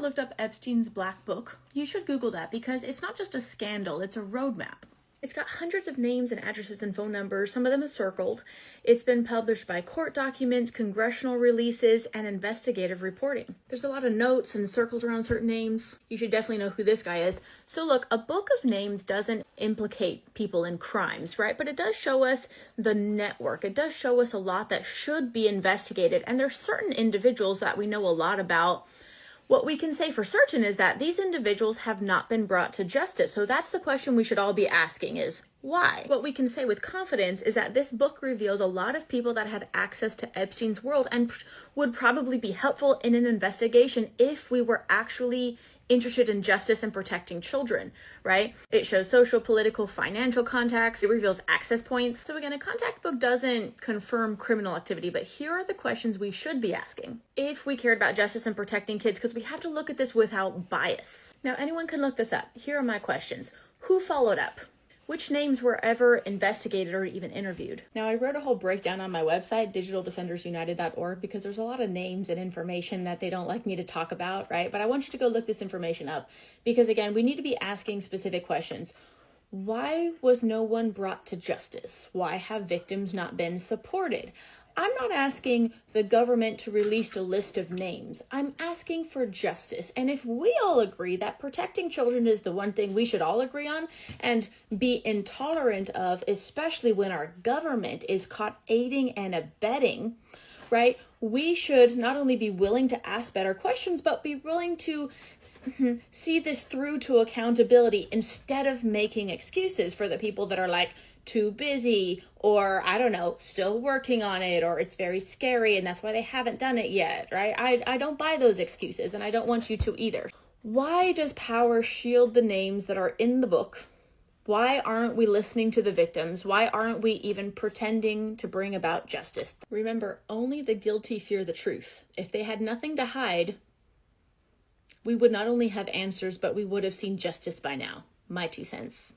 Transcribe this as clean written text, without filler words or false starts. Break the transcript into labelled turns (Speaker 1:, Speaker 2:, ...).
Speaker 1: looked up Epstein's Black Book, you should Google that because it's not just a scandal, it's a roadmap. It's got hundreds of names and addresses and phone numbers, some of them are circled. It's been published by court documents, congressional releases, and investigative reporting. There's a lot of notes and circles around certain names. You should definitely know who this guy is. So look, a book of names doesn't implicate people in crimes, right? But it does show us the network. It does show us a lot that should be investigated. And there's certain individuals that we know a lot about. What we can say for certain is that these individuals have not been brought to justice. So that's the question we should all be asking is, why? What we can say with confidence is that this book reveals a lot of people that had access to Epstein's world and would probably be helpful in an investigation if we were actually interested in justice and protecting children, right? It shows social, political, financial contacts. It reveals access points. So again, a contact book doesn't confirm criminal activity, but here are the questions we should be asking if we cared about justice and protecting kids, because we have to look at this without bias. Now, anyone can look this up. Here are my questions. Who followed up? Which names were ever investigated or even interviewed? Now, I wrote a whole breakdown on my website, digitaldefendersunited.org, because there's a lot of names and information that they don't like me to talk about, right? But I want you to go look this information up because, again, we need to be asking specific questions. Why was no one brought to justice? Why have victims not been supported? I'm not asking the government to release a list of names. I'm asking for justice. And if we all agree that protecting children is the one thing we should all agree on and be intolerant of, especially when our government is caught aiding and abetting, right? We should not only be willing to ask better questions, but be willing to see this through to accountability instead of making excuses for the people that are like, too busy, or I don't know, still working on it, or it's very scary and that's why they haven't done it yet, right? I don't buy those excuses and I don't want you to either. Why does power shield the names that are in the book? Why aren't we listening to the victims? Why aren't we even pretending to bring about justice? Remember, only the guilty fear the truth. If they had nothing to hide, we would not only have answers, but we would have seen justice by now. My 2 cents.